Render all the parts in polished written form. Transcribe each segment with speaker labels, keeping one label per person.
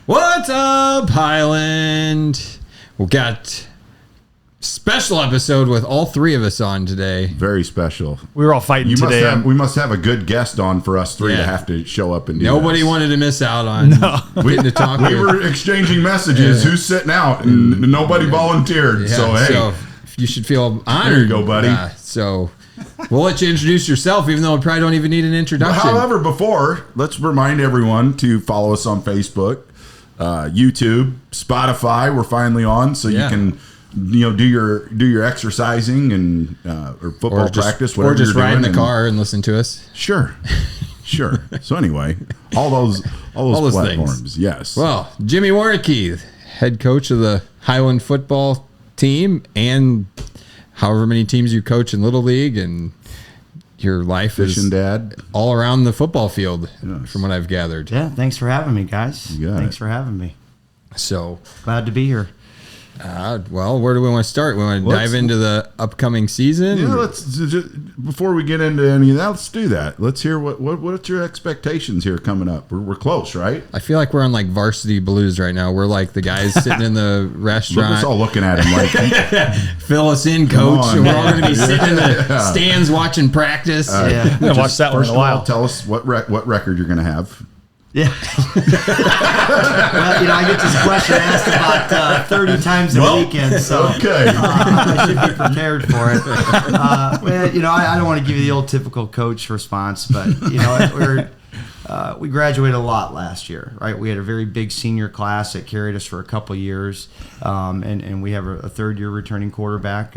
Speaker 1: What's up, Highland? We got special episode with all three of us on today.
Speaker 2: Very special.
Speaker 3: We were all fighting today.
Speaker 2: We must have a good guest on for us three to have to show up and do
Speaker 1: Nobody
Speaker 2: this.
Speaker 1: wanted to miss out on getting to talk.
Speaker 2: We were exchanging messages. Who's sitting out? And nobody volunteered.
Speaker 1: Yeah,
Speaker 2: So, hey.
Speaker 1: so you should feel honored.
Speaker 2: There you go, buddy.
Speaker 1: So we'll let you introduce yourself, even though we probably don't even need an introduction.
Speaker 2: However, before, let's remind everyone to follow us on Facebook, YouTube, Spotify. We're finally on, so you can do your exercising and or football practice, whatever,
Speaker 1: or just
Speaker 2: you're
Speaker 1: ride in
Speaker 2: doing,
Speaker 1: the car and listen to us.
Speaker 2: Sure. So anyway, all those platforms.
Speaker 1: Things.
Speaker 2: Yes.
Speaker 1: Well, Jimmy Warnecke, head coach of the Highland football team, and however many teams you coach in Little League, and your life is
Speaker 2: Dad
Speaker 1: all around the football field, from what I've gathered.
Speaker 4: Yeah, thanks for having me, guys. Thanks for having me.
Speaker 1: So
Speaker 4: glad to be here.
Speaker 2: Well,
Speaker 1: where do we want to start? We want to dive into the upcoming season.
Speaker 2: Yeah, let's before we get into any of that, let's do that. Let's hear what's your expectations here coming up. We're close, right?
Speaker 1: I feel like we're on like Varsity Blues right now. We're like the guys sitting in the restaurant.
Speaker 2: Look us all looking at him like,
Speaker 1: fill us in, coach. We're all going to be sitting in the stands watching practice.
Speaker 3: I'm gonna watch that one in a while.
Speaker 2: Tell us what record you're going to have.
Speaker 4: Yeah. Well, I get this question asked about 30 times a weekend, so
Speaker 2: okay.
Speaker 4: I should be prepared for it. I don't want to give you the old typical coach response, but we graduated a lot last year, right? We had a very big senior class that carried us for a couple years, and we have a third-year returning quarterback,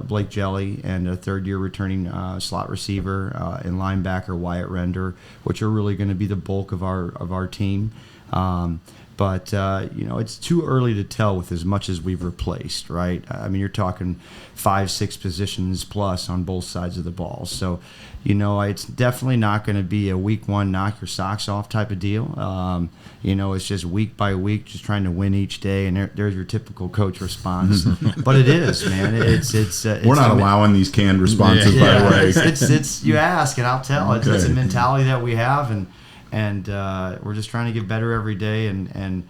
Speaker 4: Blake Jelly, and a third-year returning slot receiver and linebacker, Wyatt Render, which are really going to be the bulk of our team. But it's too early to tell with as much as we've replaced, right? I mean, you're talking 5-6 positions plus on both sides of the ball. So, it's definitely not going to be a week one knock your socks off type of deal. It's just week by week, just trying to win each day, and there's your typical coach response. But it is, man.
Speaker 2: We're not allowing these canned responses, by the way.
Speaker 4: It's you ask and I'll tell. Okay. It's a mentality that we have, and we're just trying to get better every day. And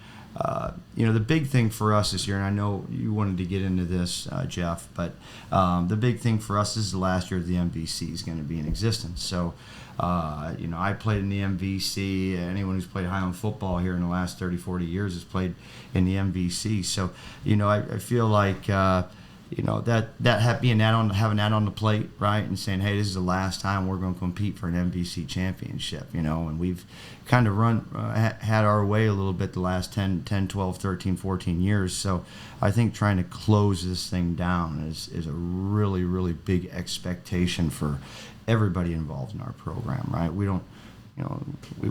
Speaker 4: the big thing for us this year, and I know you wanted to get into this, Jeff, but the big thing for us is the last year the MVC is going to be in existence. So, I played in the MVC. Anyone who's played Highland football here in the last 30, 40 years has played in the MVC. So, I feel like having that on the plate, right, and saying, hey, this is the last time we're going to compete for an MVC championship, and we've kind of had our way a little bit the last 10, 12, 13, 14 years. So I think trying to close this thing down is a really, really big expectation for everybody involved in our program, right? We don't,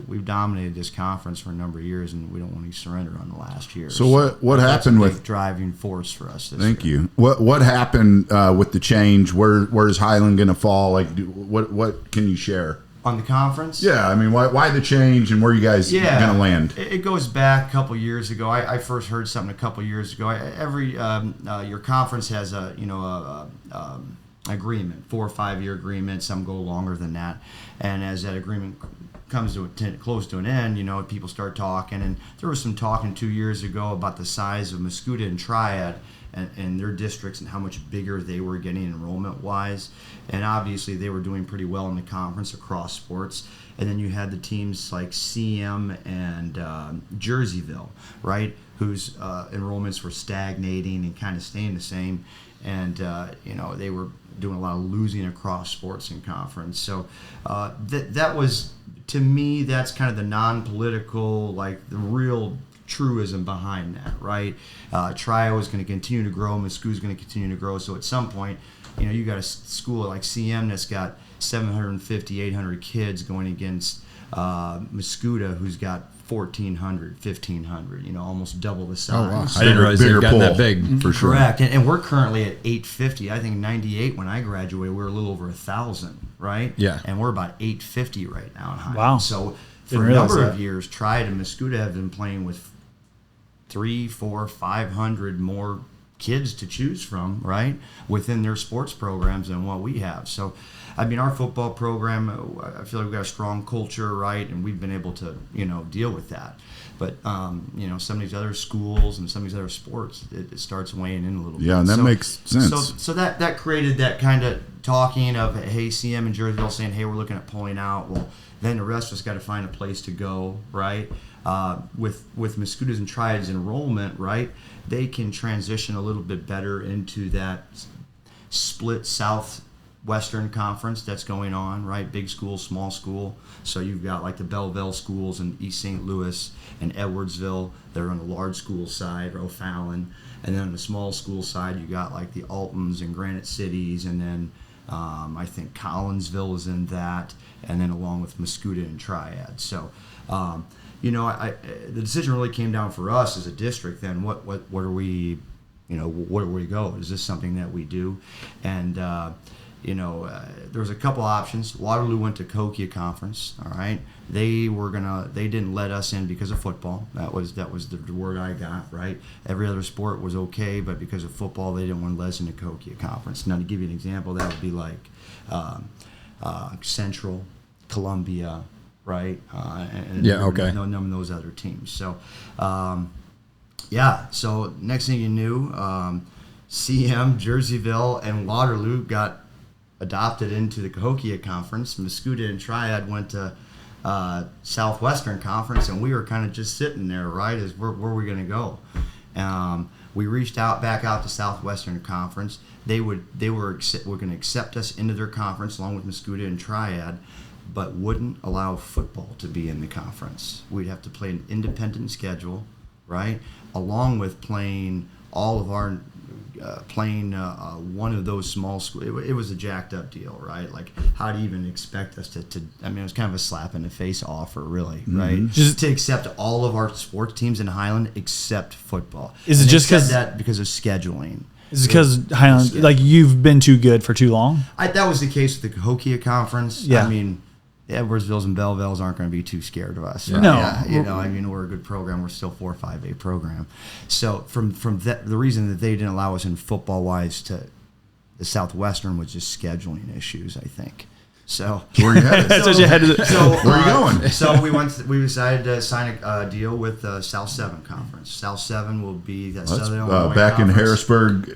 Speaker 4: we've dominated this conference for a number of years, and we don't want to surrender on the last year.
Speaker 2: So what happened with
Speaker 4: driving force for us this
Speaker 2: Thank
Speaker 4: year.
Speaker 2: you. What happened with the change? Where's Highland going to fall? Like, what can you share
Speaker 4: on the conference?
Speaker 2: Yeah, I mean, why the change, and where you guys going to land?
Speaker 4: It goes back a couple years ago. I first heard something a couple years ago. Your conference has agreement, 4 or 5 year agreement. Some go longer than that, and as that agreement comes to close to an end, people start talking, and there was some talking 2 years ago about the size of Mascoutah and Triad and their districts and how much bigger they were getting enrollment wise, and obviously they were doing pretty well in the conference across sports. And then you had the teams like CM and Jerseyville, right, whose enrollments were stagnating and kind of staying the same, and they were doing a lot of losing across sports and conference. So that was, to me, that's kind of the non-political, like the real truism behind that, right? Trio is going to continue to grow, Mascoutah is going to continue to grow. So at some point, you got a school like CM that's got 750, 800 kids going against Mascoutah, who's got 1,400, 1,500, almost double the size.
Speaker 1: Oh, wow. I didn't realize they've gotten that big.
Speaker 2: For sure.
Speaker 4: Correct. And we're currently at 850. I think in 98, when I graduated, we were a little over 1,000, right?
Speaker 1: Yeah.
Speaker 4: And we're about 850 right now in Highland.
Speaker 3: Wow.
Speaker 4: So for a number of years, Triad and Mascoutah have been playing with 300, 400, 500 more kids to choose from, right, within their sports programs and what we have. So, I mean, our football program, I feel like we've got a strong culture, right, and we've been able to, deal with that. But, some of these other schools and some of these other sports, it starts weighing in a little bit.
Speaker 2: Yeah, and that makes sense.
Speaker 4: So that created that kind of talking of, hey, CM and Jerseyville saying, hey, we're looking at pulling out. Well, then the rest of us got to find a place to go, right? With Muscuta's and Triad's enrollment, right, they can transition a little bit better into that split Southwestern Conference that's going on, right? Big school, small school. So you've got like the Belleville schools in East St. Louis and Edwardsville. They're on the large school side, or O'Fallon. And then on the small school side, you got like the Altons and Granite Cities, and then I think Collinsville is in that, and then along with Muscuda and Triad. So, the decision really came down for us as a district. Then what are we, where do we go? Is this something that we do? And there was a couple options. Waterloo went to Cahokia Conference. All right, they didn't let us in because of football. That was the word I got. Right, every other sport was okay, but because of football, they didn't want to let us in the Cahokia Conference. Now, to give you an example, that would be like Central, Columbia, right? None of those other teams. So, So next thing you knew, CM, Jerseyville, and Waterloo got adopted into the Cahokia Conference. Muscuda and Triad went to Southwestern Conference, and we were kind of just sitting there, right? As where are we going to go? We reached back out to Southwestern Conference. They were going to accept us into their conference along with Muscuda and Triad, but wouldn't allow football to be in the conference. We'd have to play an independent schedule, right? Along with playing all of our one of those small schools. It was a jacked up deal, right? Like, how do you even expect us to I mean, it was kind of a slap in the face offer, really, right? Just to accept all of our sports teams in Highland except football.
Speaker 3: Is it just
Speaker 4: because of scheduling?
Speaker 3: Is it because Highland, like, you've been too good for too long?
Speaker 4: That was the case with the Cahokia Conference.
Speaker 3: Yeah.
Speaker 4: I mean, Edwardsvilles and Bellevilles aren't going to be too scared of us. Right?
Speaker 3: No.
Speaker 4: I mean, we're a good program. We're still 4-5A program. So from that, the reason that they didn't allow us in football-wise to the Southwestern was just scheduling issues, I think. So
Speaker 2: where you headed?
Speaker 3: That's what you had to.
Speaker 2: So where are you going?
Speaker 4: So we decided to sign a deal with South 7 Conference. South 7 will be that Southern Illinois
Speaker 2: back
Speaker 4: Conference.
Speaker 2: in Harrisburg.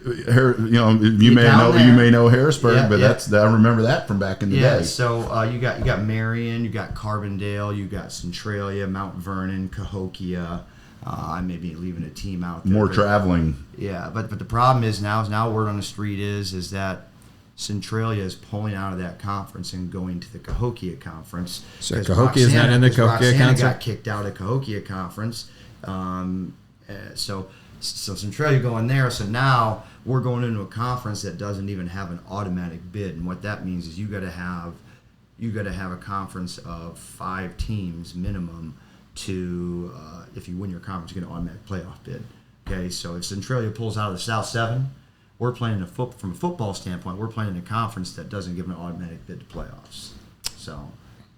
Speaker 2: You may know Harrisburg, but I remember that from back in the day.
Speaker 4: So you got Marion, you got Carbondale, you got Centralia, Mount Vernon, Cahokia. I may be leaving a team out there.
Speaker 2: More traveling.
Speaker 4: Yeah, but the problem is now word on the street is that Centralia is pulling out of that conference and going to the Cahokia Conference.
Speaker 1: So Cahokia is not in the Cahokia Conference?
Speaker 4: got kicked out of Cahokia Conference. So Centralia going there. So now we're going into a conference that doesn't even have an automatic bid. And what that means is you got to have a conference of 5 teams minimum to if you win your conference, you get an automatic playoff bid. Okay, so if Centralia pulls out of the South 7, we're playing from a football standpoint, we're playing in a conference that doesn't give an automatic bid to playoffs. So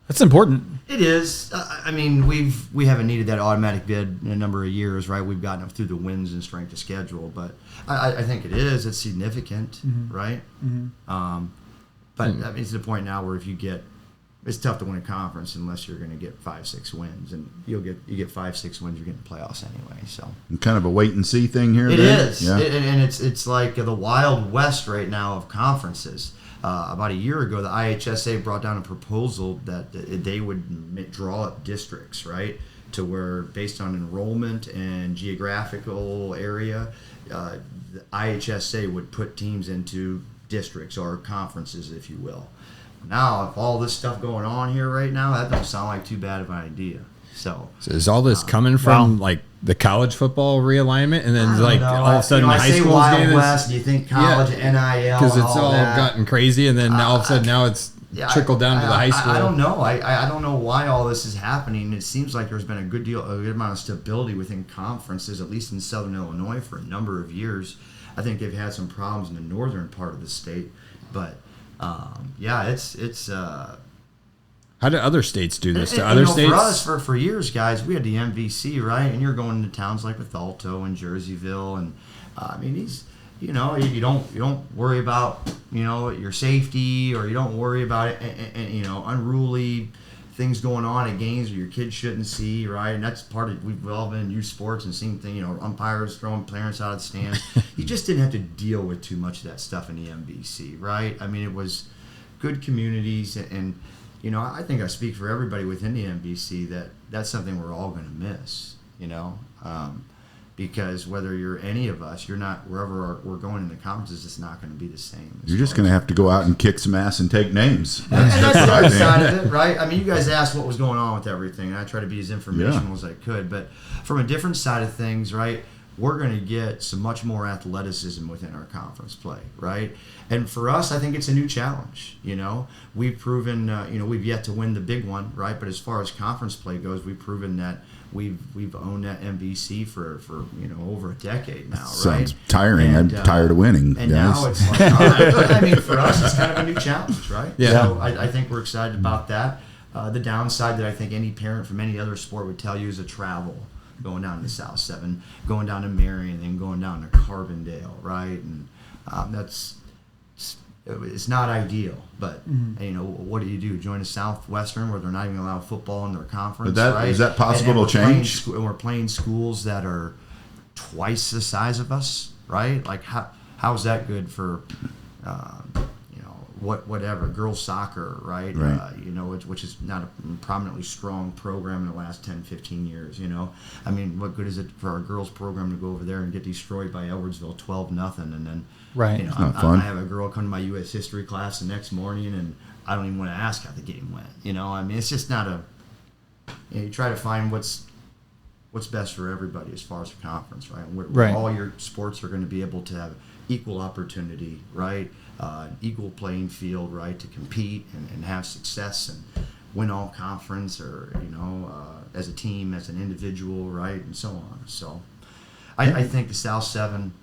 Speaker 3: that's important.
Speaker 4: It is. I mean, we haven't needed that automatic bid in a number of years, right? We've gotten up through the wins and strength of schedule, but I think it is. It's significant, right? Mm-hmm. But I mean, it's to the point now where it's tough to win a conference unless you're going to get 5-6 wins, and you get 5-6 wins, you're getting playoffs anyway. So
Speaker 2: kind of a wait and see thing here.
Speaker 4: It is, yeah. And it's like the Wild West right now of conferences. About a year ago, the IHSA brought down a proposal that they would draw up districts, right, to where based on enrollment and geographical area, the IHSA would put teams into districts or conferences, if you will. Now, if all this stuff going on here right now, that doesn't sound like too bad of an idea. So
Speaker 1: is all this coming from like the college football realignment, and then all of a sudden
Speaker 4: high school's
Speaker 1: getting
Speaker 4: this? West, do you think college, NIL,
Speaker 1: because it's all gotten crazy, and then all of a sudden now it's trickled down to the high school.
Speaker 4: I don't know. I don't know why all this is happening. It seems like there's been a good amount of stability within conferences, at least in Southern Illinois, for a number of years. I think they've had some problems in the northern part of the state, but. It's.
Speaker 1: How do other states do this? Do other states?
Speaker 4: For us, for years, guys, we had the MVC, right? And you're going to towns like Bethalto and Jerseyville, and I mean you know, you don't worry about, you know, your safety, or you don't worry about it, and you know, unruly things going on at games where your kids shouldn't see, right? And that's part of, we've all been in youth sports and seen things, you know, umpires throwing parents out of the stands. You just didn't have to deal with too much of that stuff in the MBC, right? I mean, it was good communities, and you know, I think I speak for everybody within the MBC that that's something we're all going to miss, you know, because whether you're any of us, you're not, wherever we're going in the conferences, it's not going to be the same.
Speaker 2: You're just going to have to go out and kick some ass and take names.
Speaker 4: And that's the other side of it, right? I mean, you guys asked what was going on with everything, and I try to be as informational as I could. But from a different side of things, right, we're going to get some much more athleticism within our conference play, right? And for us, I think it's a new challenge. You know, we've proven, you know, we've yet to win the big one, right? But as far as conference play goes, we've proven that we've owned that MBC for you know, over a decade now, right?
Speaker 2: Sounds tiring. I'm tired of winning.
Speaker 4: And
Speaker 2: guys.
Speaker 4: now it's like, all right, I mean, for us, it's kind of a new challenge, right?
Speaker 1: Yeah.
Speaker 4: So I think we're excited about that. The downside that I think any parent from any other sport would tell you is the travel, going down to South 7, going down to Marion, and then going down to Carbondale, right? And it's not ideal, but you know, what do you do? Join a Southwestern where they're not even allowed football in their conference, right?
Speaker 2: Is that possible to change?
Speaker 4: And we're playing schools that are twice the size of us, right? Like how's that good for you know, whatever, girls soccer, right? You know, which is not a prominently strong program in the last 10, 15 years, you know? I mean, what good is it for our girls program to go over there and get destroyed by Edwardsville 12-0, and then
Speaker 3: Right.
Speaker 4: you know,
Speaker 2: not fun.
Speaker 4: I have a girl come to my U.S. history class the next morning, and I don't even want to ask how the game went. You know, I mean, it's just not a. You know, you try to find what's best for everybody as far as the conference, right? Where all your sports are going to be able to have equal opportunity, right? Equal playing field, right, to compete and have success and win all conference, or you know, as a team, as an individual, right, and so on. So, I think the South 7.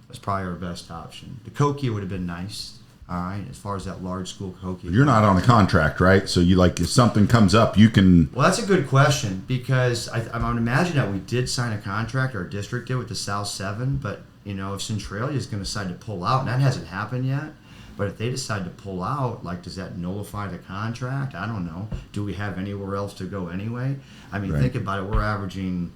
Speaker 4: Was probably our best option. The Kokia would have been nice, all right, as far as that large school Kokia.
Speaker 2: You're not on a contract, right? So you, like, if something comes up, you can.
Speaker 4: Well, that's a good question, because I would imagine that we did sign a contract, our district did, with the South 7, but you know, if Centralia is going to decide to pull out, and that hasn't happened yet, but if they decide to pull out, like, does that nullify the contract? I don't know. Do we have anywhere else to go anyway? I mean, think about it. We're averaging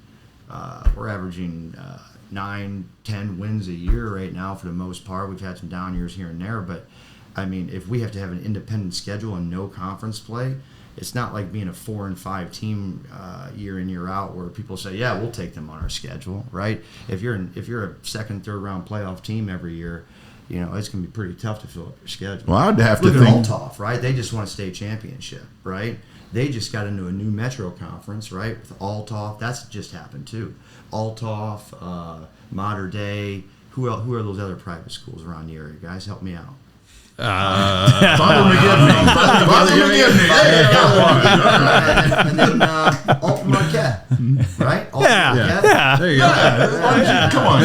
Speaker 4: 9-10 wins a year right now for the most part. We've had some down years here and there, but I mean, if we have to have an independent schedule and no conference play, it's not like being a 4 and 5 team year in, year out, where people say, yeah, we'll take them on our schedule, right? If you're a second, third round playoff team every year, you know, it's going to be pretty tough to fill up your schedule.
Speaker 2: Well, I'd have to
Speaker 4: Look
Speaker 2: think.
Speaker 4: at Althoff, right? They just won a state championship, right? They just got into a new Metro conference, right? With Althoff, that's just happened too. Althoff, Mater Dei. Who are those other private schools around the area? Guys, help me out.
Speaker 2: Father McGivney. Father McGivney.
Speaker 4: And then Warnecke, right?
Speaker 3: Yeah.
Speaker 1: There you go.
Speaker 2: Come on.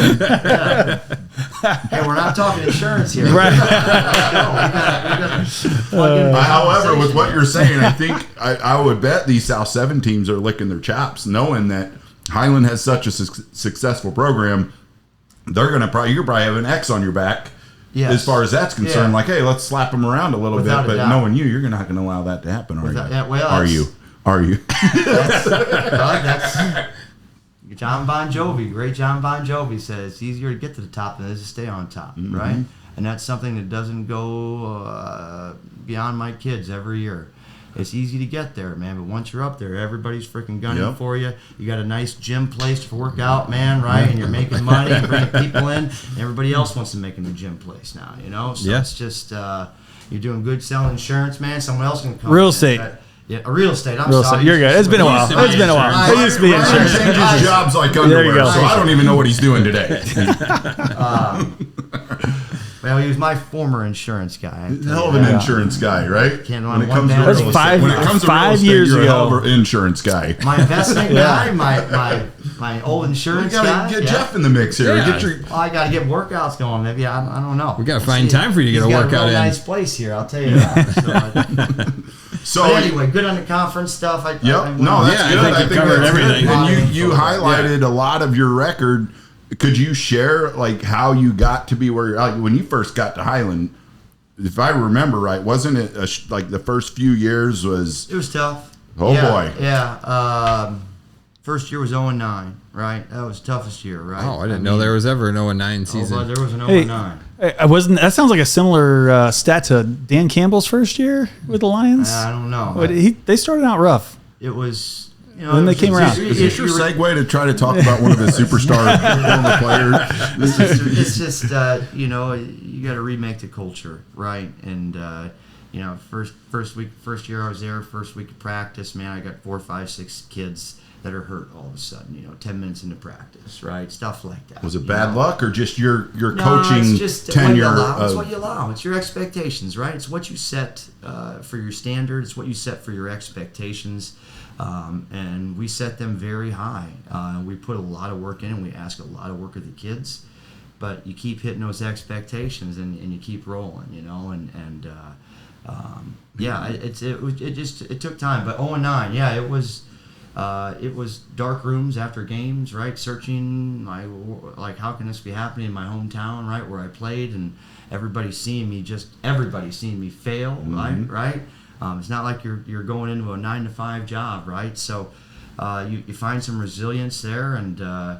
Speaker 4: Hey, we're not talking insurance here.
Speaker 3: Right.
Speaker 2: However, with what you're saying, I think I would bet these South 7 teams are licking their chops, knowing that Highland has such a successful program. You're probably have an X on your back.
Speaker 4: Yes.
Speaker 2: As far as that's concerned,
Speaker 4: Yeah.
Speaker 2: like, hey, let's slap them around a little
Speaker 4: Without
Speaker 2: bit.
Speaker 4: a
Speaker 2: But
Speaker 4: doubt.
Speaker 2: knowing you're not going to allow that to happen, are you?
Speaker 4: Are
Speaker 2: you? Are you?
Speaker 4: That's John Bon Jovi. Great John Bon Jovi says it's easier to get to the top than it is to stay on top, right? And that's something that doesn't go beyond my kids every year. It's easy to get there, man, but once you're up there, everybody's freaking gunning for you. You got a nice gym place to work out, man, right? And you're making money and bringing people in. And everybody else wants to make a new gym place now, you know? So it's just, you're doing good selling insurance, man. Someone else can come
Speaker 3: Real
Speaker 4: in.
Speaker 3: estate.
Speaker 4: Yeah, real estate. I'm
Speaker 3: Real
Speaker 4: sorry.
Speaker 3: estate. You're good. It's been a while. It used to be
Speaker 2: Ryan
Speaker 3: insurance.
Speaker 2: changes jobs like
Speaker 3: There you
Speaker 2: underwear,
Speaker 3: go.
Speaker 2: so I don't even know what he's doing today.
Speaker 4: Well, he was my former insurance guy.
Speaker 2: Hell of an insurance guy, right?
Speaker 4: Can't
Speaker 2: When it
Speaker 4: one
Speaker 2: comes to
Speaker 4: man-
Speaker 2: real
Speaker 4: That's
Speaker 2: estate, when it comes to real
Speaker 3: 5
Speaker 2: estate,
Speaker 3: years
Speaker 2: you're a
Speaker 3: ago.
Speaker 2: hell of an insurance guy.
Speaker 4: My investment guy, my old
Speaker 2: You
Speaker 4: insurance
Speaker 2: gotta
Speaker 4: guy.
Speaker 2: get Jeff in the mix here.
Speaker 1: Yeah.
Speaker 2: Get your.
Speaker 4: Well, I got to get workouts going. Maybe I don't know.
Speaker 1: We gotta
Speaker 4: We'll
Speaker 1: find
Speaker 4: see.
Speaker 1: time for you to get
Speaker 4: He's
Speaker 1: a
Speaker 4: got
Speaker 1: workout
Speaker 4: real
Speaker 1: in.
Speaker 4: Nice place here, I'll tell you that.
Speaker 2: So
Speaker 4: But anyway, good on the conference stuff.
Speaker 2: Yep. No, that's
Speaker 1: Yeah,
Speaker 2: good.
Speaker 1: I think you covered
Speaker 2: that's
Speaker 1: everything.
Speaker 2: good. And you
Speaker 4: Yeah.
Speaker 2: highlighted a lot of your record Could you share like how you got to be where you're like when you first got to Highland? If I remember right, wasn't it like the first few years was?
Speaker 4: It was tough.
Speaker 2: Oh boy.
Speaker 4: Yeah. First year was 0-9, right? That was the toughest year, right?
Speaker 1: Oh, I didn't know there was ever an 0-9 season.
Speaker 4: Oh, but there was an 0-9.
Speaker 3: I wasn't. That sounds like a similar stat to Dan Campbell's first year with the Lions.
Speaker 4: I don't know.
Speaker 3: But they started out rough.
Speaker 4: It was,
Speaker 3: then they came around.
Speaker 2: Is this your segue to try to talk about one of the superstar former players?
Speaker 4: It's just you got to remake the culture, right? And first year I was there, first week of practice, man, I got 4, 5, 6 kids that are hurt all of a sudden, 10 minutes into practice, right? Stuff like that.
Speaker 2: Was it bad luck or just your coaching
Speaker 4: it's just
Speaker 2: tenure?
Speaker 4: It's what you allow. It's your expectations, right? It's what you set for your standards. It's what you set for your expectations. And we set them very high. We put a lot of work in and we ask a lot of work of the kids. But you keep hitting those expectations and you keep rolling, it took time. But 0-9, yeah, it was dark rooms after games, right? Searching, like how can this be happening in my hometown, right, where I played, and everybody seeing me fail, right? It's not like you're going into a 9-to-5 job, right? So you find some resilience there, and I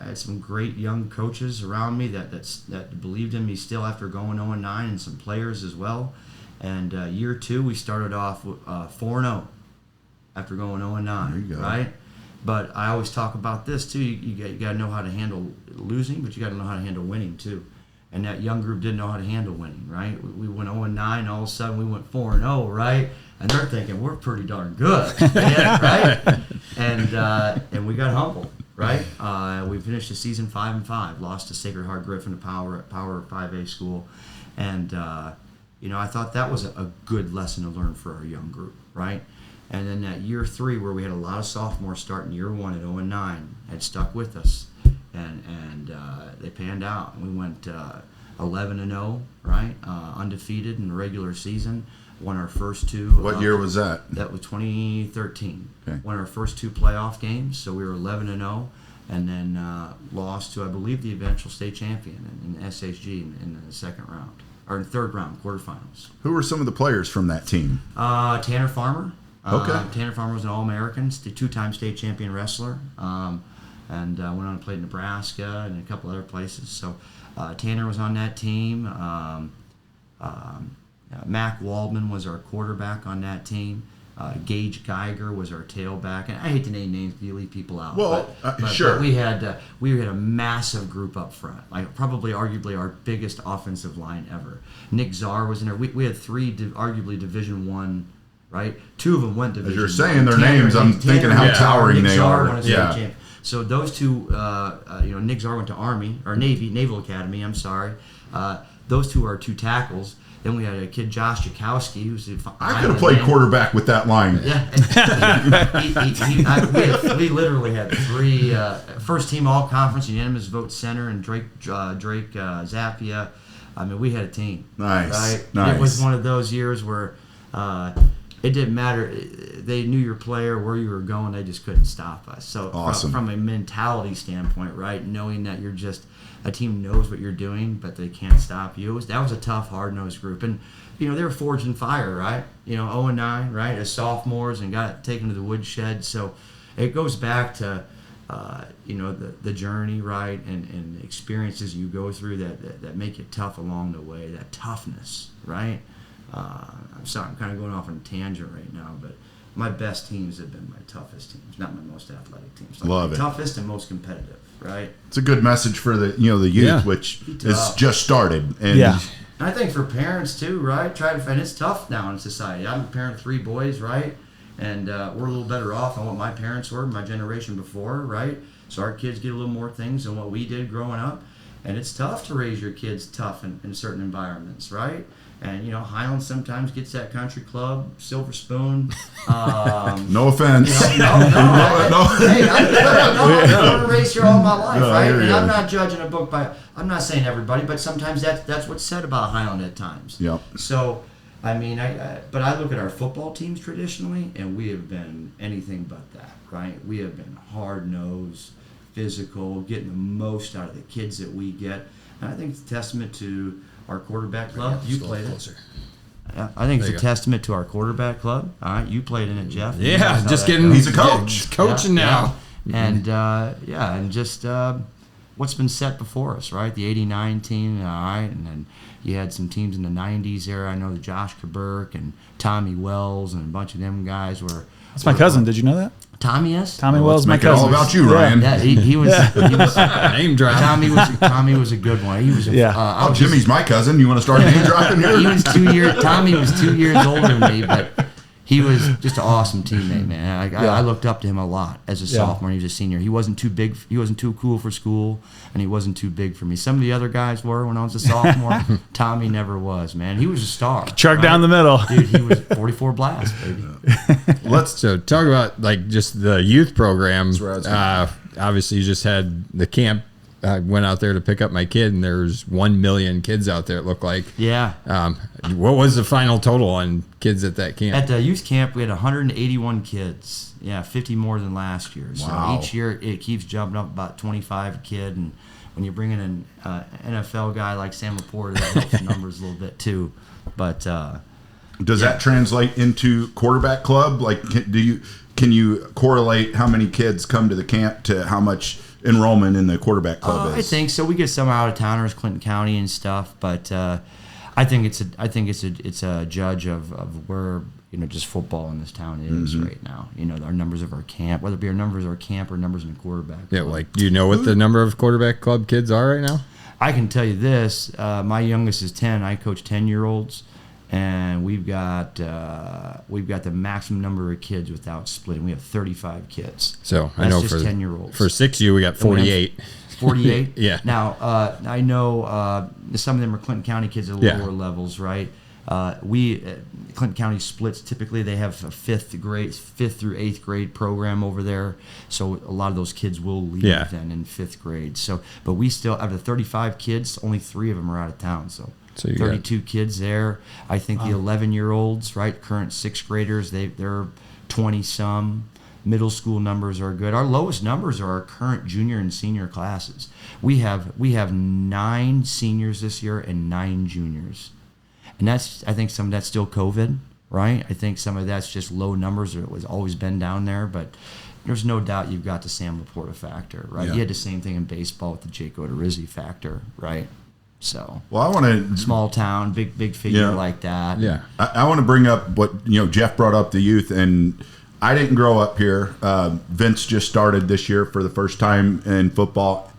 Speaker 4: had some great young coaches around me that believed in me still after going 0-9, and some players as well. And year 2, we started off 4-0 after going 0-9, right? But I always talk about this too. You got to know how to handle losing, but you got to know how to handle winning too. And that young group didn't know how to handle winning, right? We went 0-9, all of a sudden we went 4-0, right? And they're thinking we're pretty darn good, right? And we got humbled, right? We finished the season 5-5, lost to Sacred Heart Griffin, a Power 5A school, and I thought that was a good lesson to learn for our young group, right? And then that year 3, where we had a lot of sophomores starting year 1 at 0-9, had stuck with us, and they panned out. We went 11-0, right? Undefeated in the regular season. Won our first 2.
Speaker 2: What year was that?
Speaker 4: That was 2013.
Speaker 2: Okay.
Speaker 4: Won our first 2 playoff games, so we were 11-0, and then lost to, I believe, the eventual state champion in SHG in the second round, or in the third round, quarterfinals.
Speaker 2: Who were some of the players from that team?
Speaker 4: Tanner Farmer.
Speaker 2: Okay.
Speaker 4: Tanner Farmer was an All-American, 2-time state champion wrestler, and went on to play in Nebraska and a couple other places. So Tanner was on that team. Mac Waldman was our quarterback on that team. Gage Geiger was our tailback. And I hate to name names, you leave people out.
Speaker 2: Well,
Speaker 4: but
Speaker 2: sure.
Speaker 4: But we had a massive group up front, like probably arguably our biggest offensive line ever. Nick Czar was in there. We had 3 arguably Division I. Right, 2 of them went Division.
Speaker 2: As you're saying their names, I'm thinking how towering they are.
Speaker 4: Yeah. So those 2, Nick Czar went to Army or Naval Academy. I'm sorry. Those 2 are 2 tackles. Then we had a kid, Josh Jakowski, who's
Speaker 2: I could have played quarterback with that line.
Speaker 4: Yeah, we literally had 3 first team all conference unanimous vote center, and Drake Zappia. I mean, we had a team.
Speaker 2: Nice,
Speaker 4: right?
Speaker 2: nice.
Speaker 4: It was one of those years where. It didn't matter. They knew your player, where you were going. They just couldn't stop us. So
Speaker 2: awesome.
Speaker 4: From a mentality standpoint, right, knowing that you're just a team knows what you're doing, but they can't stop you. That was a tough, hard-nosed group. And, they were forged in fire, right? 0-9, right, as sophomores, and got taken to the woodshed. So it goes back to, the journey, right, and the experiences you go through that make it tough along the way, that toughness, right? I'm sorry, I'm kind of going off on a tangent right now, but my best teams have been my toughest teams, not my most athletic teams.
Speaker 2: Love it.
Speaker 4: Toughest and most competitive, right?
Speaker 2: It's a good message for the youth, which is just started. And
Speaker 3: yeah.
Speaker 4: And I think for parents too, right? And it's tough now in society. I'm a parent of 3 boys, right? And we're a little better off than what my parents were, my generation before, right? So our kids get a little more things than what we did growing up. And it's tough to raise your kids tough in certain environments, right? And, Highland sometimes gets that country club, silver spoon.
Speaker 2: No offense.
Speaker 4: No. Hey, I've been a racer all my life, right? And I'm not judging a book I'm not saying everybody, but sometimes that's what's said about Highland at times.
Speaker 2: Yep.
Speaker 4: So, I mean, but I look at our football teams traditionally, and we have been anything but that, right? We have been hard-nosed, physical, getting the most out of the kids that we get. And I think it's a testament to our quarterback club. You played it. Yeah, I think it's a testament to our quarterback club. All right, you played in it, Jeff.
Speaker 1: Yeah, just getting.
Speaker 2: He's a coach.
Speaker 1: He's coaching now.
Speaker 4: And and just what's been set before us, right? The '89 team, all right, and then you had some teams in the '90s era. I know that Josh Kaburk and Tommy Wells and a bunch of them guys were.
Speaker 3: That's my cousin. Did you know that?
Speaker 4: Tommy is?
Speaker 3: Tommy Wells is my
Speaker 2: Make it
Speaker 3: cousin.
Speaker 2: all about you, Ryan.
Speaker 4: Yeah, he was. He was
Speaker 1: Name drop.
Speaker 4: Tommy was a good one. He was.
Speaker 2: Jimmy's my cousin. You want to start name dropping here?
Speaker 4: He was Tommy was 2 years older than me, but he was just an awesome teammate, man. I looked up to him a lot as a sophomore. He was a senior. He wasn't too big. He wasn't too cool for school, and he wasn't too big for me. Some of the other guys were when I was a sophomore. Tommy never was, man. He was a star.
Speaker 3: Chuck down the middle.
Speaker 4: Dude, he was 44 blast, baby.
Speaker 1: So talk about like just the youth programs.
Speaker 2: That's right.
Speaker 1: Obviously, you just had the camp. I went out there to pick up my kid, and there's 1 million kids out there. It looked like.
Speaker 4: Yeah.
Speaker 1: What was the final total on kids at that camp?
Speaker 4: At the youth camp, we had 181 kids. Yeah, 50 more than last year.
Speaker 2: Wow.
Speaker 4: So each year it keeps jumping up about 25 a kid, and when you bring in an NFL guy like Sam Laporta, that helps the numbers a little bit too. But
Speaker 2: does that translate into quarterback club? Like, can you correlate how many kids come to the camp to how much enrollment in the quarterback club is?
Speaker 4: I think so. We get some out of towners, Clinton County and stuff, but I think it's a judge of where just football in this town is right now. Our numbers of our camp, whether it be our numbers of our camp or numbers in the quarterback.
Speaker 1: Yeah,
Speaker 4: club.
Speaker 1: like do you know what the number of quarterback club kids are right now?
Speaker 4: I can tell you this: my youngest is 10. I coach 10-year-olds, and we've got the maximum number of kids without splitting. We have 35 kids.
Speaker 1: So
Speaker 4: That's
Speaker 1: I know
Speaker 4: just
Speaker 1: for
Speaker 4: 10-year-olds.
Speaker 1: For 6U, we got 48.
Speaker 4: 48.
Speaker 1: Yeah.
Speaker 4: Now I know some of them are Clinton County kids at lower levels, right? Clinton County splits. Typically, they have a fifth through eighth grade program over there. So a lot of those kids will leave then in fifth grade. So, but we still, out of the 35 kids, only 3 of them are out of town. So
Speaker 1: you
Speaker 4: 32 kids there. I think the 11-year-olds, right, current 6th graders, they're 20-some. Middle school numbers are good. Our lowest numbers are our current junior and senior classes. We have 9 seniors this year and 9 juniors. And I think some of that's still COVID, right? I think some of that's just low numbers. It was always been down there, but there's no doubt you've got the Sam Laporta factor, right? You had the same thing in baseball with the Jake Odorizzi factor, right? So,
Speaker 2: well, I want to
Speaker 4: small town, big figure like that.
Speaker 1: Yeah,
Speaker 2: I want to bring up what Jeff brought up, the youth, and I didn't grow up here. Vince just started this year for the first time in football.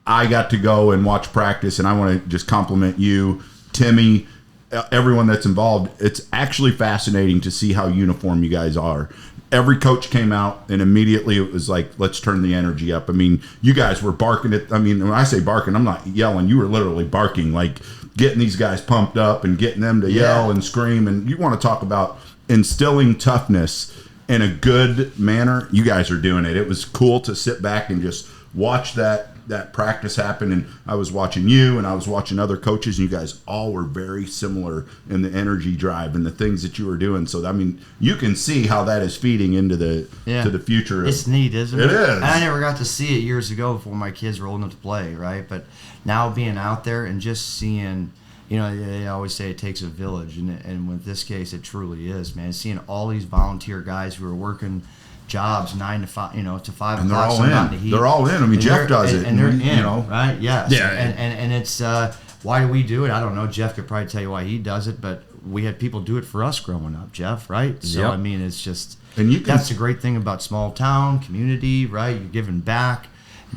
Speaker 2: I got to go and watch practice, and I want to just compliment you, Timmy, everyone that's involved. It's actually fascinating to see how uniform you guys are. Every coach came out, and immediately it was like, let's turn the energy up. I mean, you guys were barking at, when I say barking, I'm not yelling. You were literally barking, like getting these guys pumped up and getting them to yell and scream. And you want to talk about instilling toughness in a good manner. You guys are doing it. It was cool to sit back and just watch that practice happen. And I was watching you, and I was watching other coaches, and you guys all were very similar in the energy drive and the things that you were doing. So you can see how that is feeding into the to the future.
Speaker 4: It's neat, isn't it?
Speaker 2: It is.
Speaker 4: And I never got to see it years ago before my kids were old enough to play, right? But now being out there and just seeing, they always say it takes a village, and with this case, it truly is, man. Seeing all these volunteer guys who are working jobs 9 to 5, to 5
Speaker 2: and
Speaker 4: o'clock.
Speaker 2: they're all in. They're all in. I mean, Jeff does it,
Speaker 4: and they're in, right? Yes.
Speaker 1: Yeah.
Speaker 4: And it's why do we do it? I don't know. Jeff could probably tell you why he does it, but we had people do it for us growing up, Jeff, right? So it's just that's the great thing about small town community, right? You're giving back.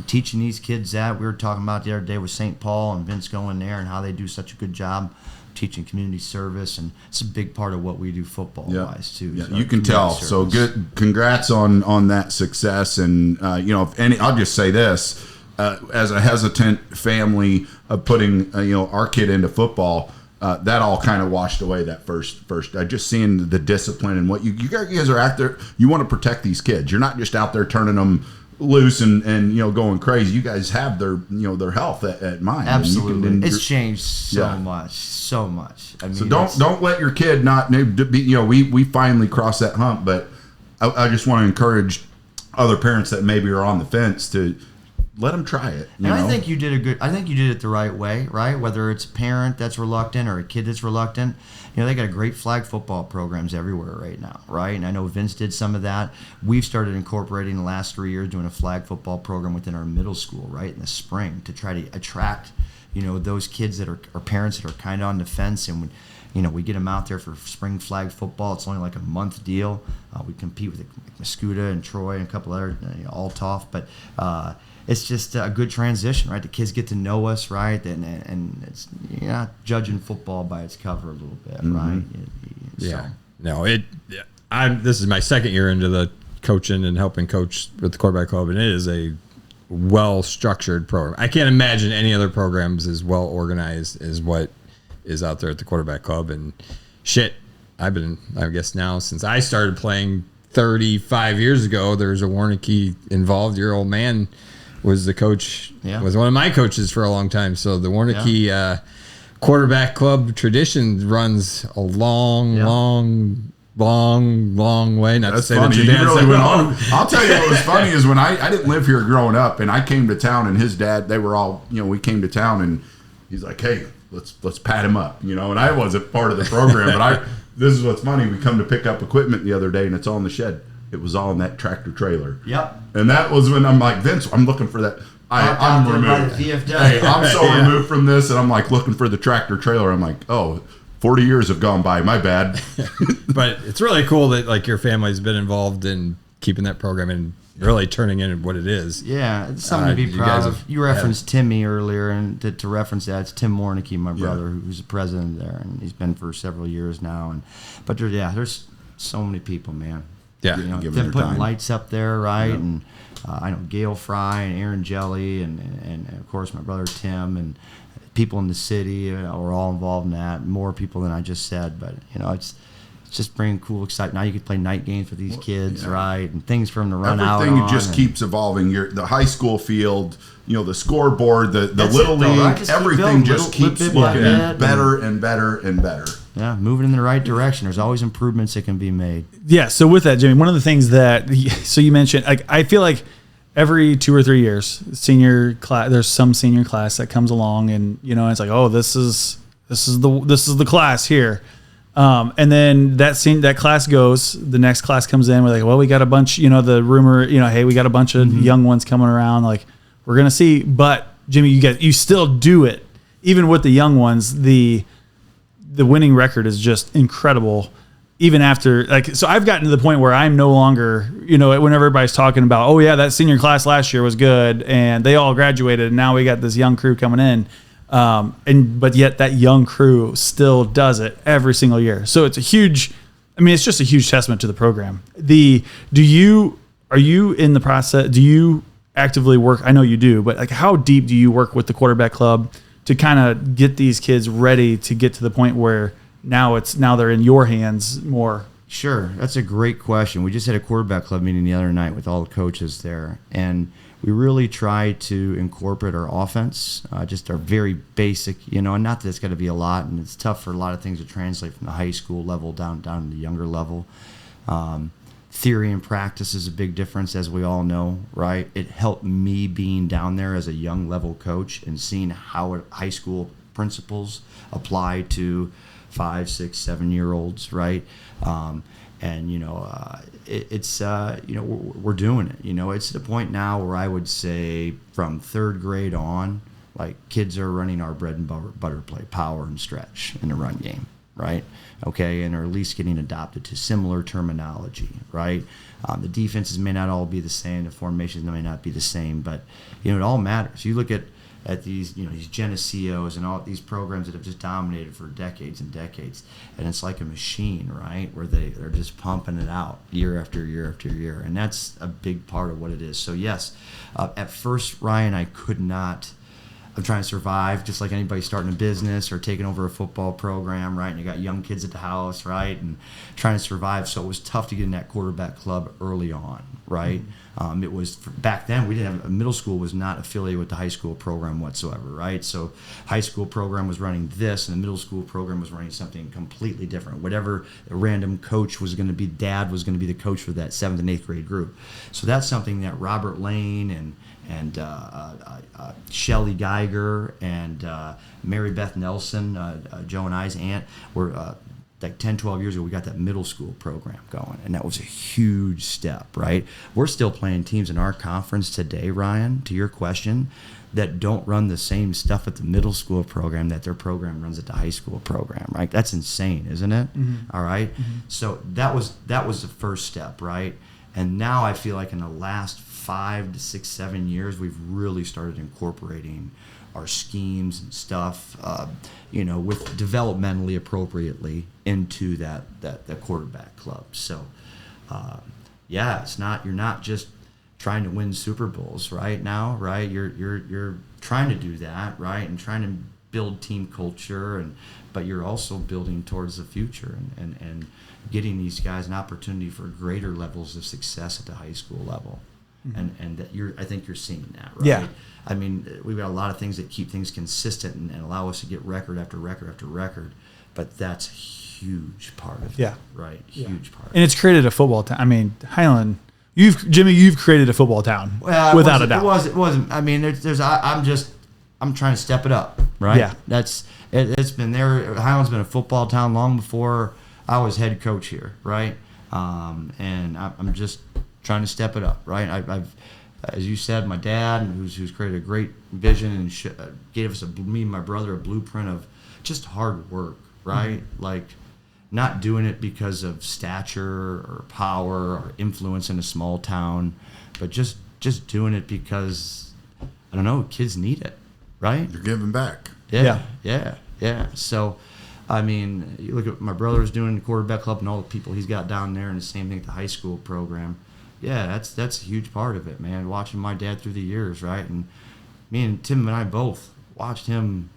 Speaker 4: Teaching these kids that. We were talking about the other day with St. Paul and Vince going there and how they do such a good job teaching community service, and it's a big part of what we do football-wise too.
Speaker 2: Yeah,
Speaker 4: so
Speaker 2: you can tell.
Speaker 4: service.
Speaker 2: So good. Congrats on that success. And I'll just say this: as a hesitant family of putting our kid into football, that all kind of washed away that first. Just seeing the discipline and what you guys are out there. You want to protect these kids. You're not just out there turning them loose and going crazy. You guys have their their health at mind.
Speaker 4: Absolutely, it's changed so much. I mean,
Speaker 2: so don't let your kid not be. We finally crossed that hump, but I just want to encourage other parents that maybe are on the fence to let them try it.
Speaker 4: And I think you did it the right way, right? Whether it's a parent that's reluctant or a kid that's reluctant, they got great flag football programs everywhere right now, right? And I know Vince did some of that. We've started incorporating the last 3 years doing a flag football program within our middle school, right, in the spring to try to attract, those kids that are parents that are kind of on the fence, and we get them out there for spring flag football. It's only like a month deal. We compete with Mascoutah and Troy and a couple other, Althoff, but it's just a good transition, right? The kids get to know us, right? And it's, you're not judging football by its cover a little bit, right?
Speaker 1: Yeah. No, this is my second year into the coaching and helping coach with the quarterback club, and it is a well-structured program. I can't imagine any other programs as well organized as what is out there at the quarterback club. And I guess now since I started playing 35 years ago, there's a Warnecke involved. Your old man was the coach, was one of my coaches for a long time. So the Warnecke quarterback club tradition runs a long way. Not
Speaker 2: That's
Speaker 1: to say
Speaker 2: funny.
Speaker 1: that your dad
Speaker 2: really went on. I'll tell you what was funny is when I didn't live here growing up, and I came to town, and his dad, they were all, we came to town, and he's like, hey, let's pat him up, and I wasn't part of the program, but this is what's funny. We come to pick up equipment the other day, and it's all in the shed. It was all in that tractor trailer.
Speaker 4: Yep.
Speaker 2: And that was when I'm like, Vince, I'm looking for that. I'm removed.
Speaker 4: Hey,
Speaker 2: I'm so removed from this, and I'm like looking for the tractor trailer. I'm like, 40 years have gone by. My bad.
Speaker 1: But it's really cool that like your family's been involved in keeping that program and really turning it into what it is.
Speaker 4: Yeah, it's something to be proud of. You referenced Timmy earlier, and to reference that, it's Tim Warnecke, my brother, who's the president there, and he's been for several years now. But there's so many people, man.
Speaker 1: Yeah,
Speaker 4: them putting lights up there, right? Yeah. And I know Gail Fry and Aaron Jelly, and of course my brother Tim, and people in the city are all involved in that. More people than I just said, but it's just bringing cool excitement. Now you can play night games with these kids, right? And things for them to run out.
Speaker 2: Everything just keeps evolving. The high school field, the scoreboard, the little league, right? Everything just keeps looking better and better and better.
Speaker 4: Yeah, moving in the right direction. There's always improvements that can be made.
Speaker 3: Yeah. So with that, Jimmy, one of the things that you mentioned, I feel like every 2 or 3 years, senior class, there's some senior class that comes along, and it's like, this is the class here. And then that class goes, the next class comes in. We're like, well, we got a bunch, the rumor, hey, we got a bunch of young ones coming around. Like, we're going to see. But Jimmy, you still do it. Even with the young ones, the winning record is just incredible. Even after, so I've gotten to the point where I'm no longer, whenever everybody's talking about, that senior class last year was good and they all graduated and now we got this young crew coming in. But yet that young crew still does it every single year. So it's it's just a huge testament to the program. Are you in the process? Do you actively work? I know you do, but how deep do you work with the quarterback club to kind of get these kids ready to get to the point where now they're in your hands more?
Speaker 4: Sure. That's a great question. We just had a quarterback club meeting the other night with all the coaches there, and we really try to incorporate our offense, just our very basic, and not that it's got to be a lot, and it's tough for a lot of things to translate from the high school level down to the younger level. Theory and practice is a big difference, as we all know, right? It helped me being down there as a young level coach and seeing how high school principles apply to 5, 6, 7-year-olds, right? We're doing it. It's to the point now where I would say from 3rd grade on, kids are running our bread and butter play, power and stretch in the run game, right? Okay, and are at least getting adopted to similar terminology, right? The defenses may not all be the same, the formations may not be the same, but it all matters. You look at these, these Geneseos and all these programs that have just dominated for decades and decades, and it's like a machine, right, where they're just pumping it out year after year after year, and that's a big part of what it is. So yes, at first, Ryan, I could not. I'm trying to survive, just like anybody starting a business or taking over a football program, right? And you got young kids at the house, right? And trying to survive. So it was tough to get in that quarterback club early on, right? It was back then. We didn't have middle school was not affiliated with the high school program whatsoever, right? So high school program was running this, and the middle school program was running something completely different. Whatever a random coach was going to be, dad was going to be the coach for that 7th and 8th grade group. So that's something that Robert Lane and and Shelly Geiger and Mary Beth Nelson, Joe and I's aunt, were like 10, 12 years ago, we got that middle school program going, and that was a huge step, right? We're still playing teams in our conference today, Ryan, to your question, that don't run the same stuff at the middle school program that their program runs at the high school program, right? That's insane, isn't it? All right? So that was the first step, right? And now I feel like in the last 5 to 6, 7 years, we've really started incorporating our schemes and stuff, with developmentally appropriately into that quarterback club. So, it's not, you're not just trying to win Super Bowls right now, right? You're trying to do that, right, and trying to build team culture, but you're also building towards the future and getting these guys an opportunity for greater levels of success at the high school level. And that I think you're seeing that, right? Yeah. I mean, we've got a lot of things that keep things consistent and allow us to get record after record after record, but that's a huge part of it, right? Huge part.
Speaker 3: And it's created a football town. I mean, Highland, you've created a football town, without a doubt.
Speaker 4: It wasn't. I mean, I'm trying to step it up, right?
Speaker 3: Yeah.
Speaker 4: It's been there. Highland's been a football town long before I was head coach here, right? And I'm just trying to step it up, right? I've, as you said, my dad, who's created a great vision and gave us me and my brother a blueprint of just hard work, right? Like not doing it because of stature or power or influence in a small town, but just doing it because I don't know, kids need it, right?
Speaker 2: You're giving back.
Speaker 4: Yeah. So, I mean, you look at what my brother's doing in the quarterback club and all the people he's got down there, and the same thing at the high school program. Yeah, that's a huge part of it, man. Watching my dad through the years, right? And me and Tim and I both watched him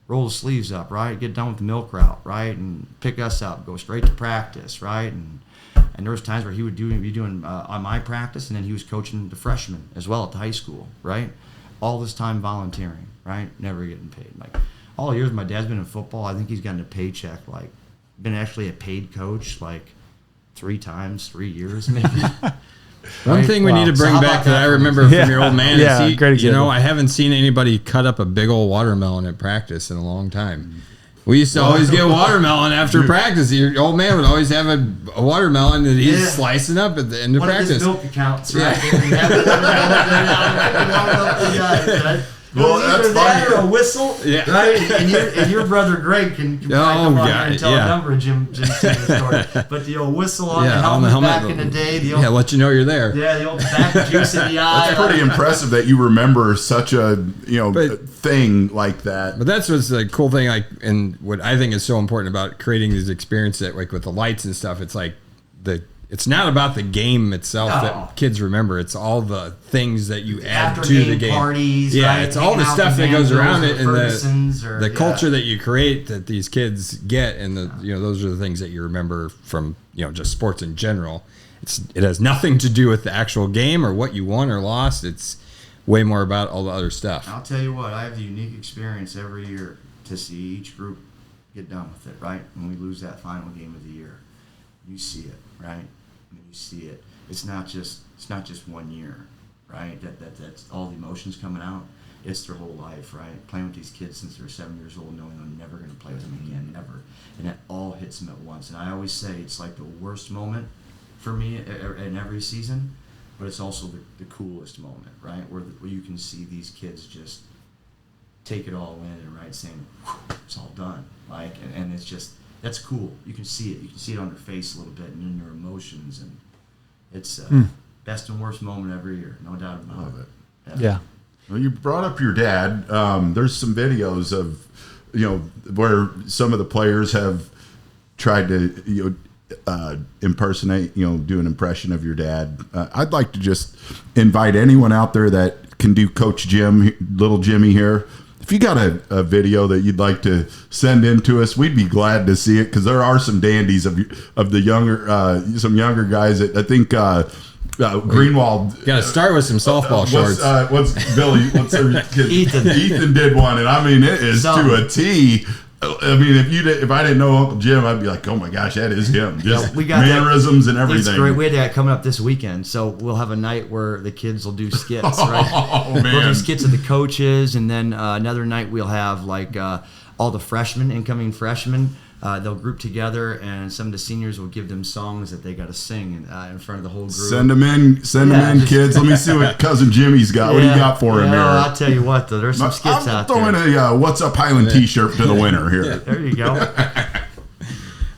Speaker 4: roll his sleeves up, right? Get done with the milk route, right? And pick us up, go straight to practice, right? And there was times where he would be doing on my practice, and then he was coaching the freshmen as well at the high school, right? All this time volunteering, right? Never getting paid. Like all the years my dad's been in football, I think he's gotten a paycheck, like been actually a paid coach, like 3 times, 3 years maybe.
Speaker 1: One thing we need to bring back that I remember from your old man is great I haven't seen anybody cut up a big old watermelon at practice in a long time. We used to always get watermelon after practice. Your old man would always have a watermelon that he's slicing up at the end of practice.
Speaker 4: One of his milk accounts, right? Well, that's that or a whistle, right? And your brother Greg can come on here and tell a number of Jim Stevens stories. But the old whistle on the helmet back in the day,
Speaker 1: let you know you're there.
Speaker 4: Yeah, the old back juice in the eye.
Speaker 2: That's pretty impressive that you remember such a thing like that.
Speaker 1: But that's what's the cool thing, like, and what I think is so important about creating these experiences, like with the lights and stuff. It's like it's not about the game itself that kids remember. It's all the things that you add to the game.
Speaker 4: Parties,
Speaker 1: it's all the stuff that goes around it, and the culture that you create that these kids get, and those are the things that you remember from just sports in general. It has nothing to do with the actual game or what you won or lost. It's way more about all the other stuff.
Speaker 4: I'll tell you what, I have the unique experience every year to see each group get done with it. Right when we lose that final game of the year, you see it, right? When you see it, it's not just 1 year, right? That's all the emotions coming out. It's their whole life, right? Playing with these kids since they're 7 years old, knowing they're never going to play with them again, never, and that all hits them at once. And I always say it's like the worst moment for me in every season, but it's also the coolest moment, right? Where you can see these kids just take it all in and saying, it's all done, like, and it's just. That's cool. You can see it. You can see it on their face a little bit and in their emotions, and it's best and worst moment every year, no doubt about it.
Speaker 3: Yeah.
Speaker 2: Well, you brought up your dad. There's some videos of, where some of the players have tried to, impersonate, do an impression of your dad. I'd like to just invite anyone out there that can do Coach Jim, little Jimmy here. If you got a video that you'd like to send in to us, we'd be glad to see it, because there are some dandies of the younger, some younger guys that I think Greenwald.
Speaker 1: Got to start with some softball shorts.
Speaker 2: What's Billy? What's her kid? Ethan did one, and I mean it is to a T. I mean, if I didn't know Uncle Jim, I'd be like, oh my gosh, that is him. Just
Speaker 4: we got
Speaker 2: mannerisms and everything.
Speaker 4: It's great. We had that coming up this weekend, so we'll have a night where the kids will do skits, right?
Speaker 2: Oh, man.
Speaker 4: We'll do skits of the coaches, and then another night we'll have like all the freshmen, incoming freshmen. They'll group together, and some of the seniors will give them songs that they got to sing in front of the whole group.
Speaker 2: Send them in, kids. Let me see what cousin Jimmy's got. What do you got for him here?
Speaker 4: I'll tell you what, though, there's some skits out there.
Speaker 2: I'm throwing a "What's Up Highland" T-shirt to the winner here.
Speaker 4: There you go.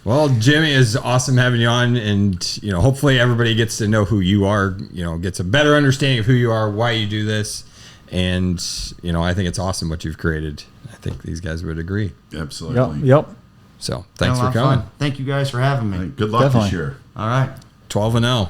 Speaker 1: Well, Jimmy, is awesome having you on, and hopefully everybody gets to know who you are. Gets a better understanding of who you are, why you do this, and I think it's awesome what you've created. I think these guys would agree.
Speaker 2: Absolutely.
Speaker 3: Yep.
Speaker 1: So thanks for coming.
Speaker 4: Thank you guys for having me.
Speaker 2: Good luck this year.
Speaker 4: All right.
Speaker 1: 12-0.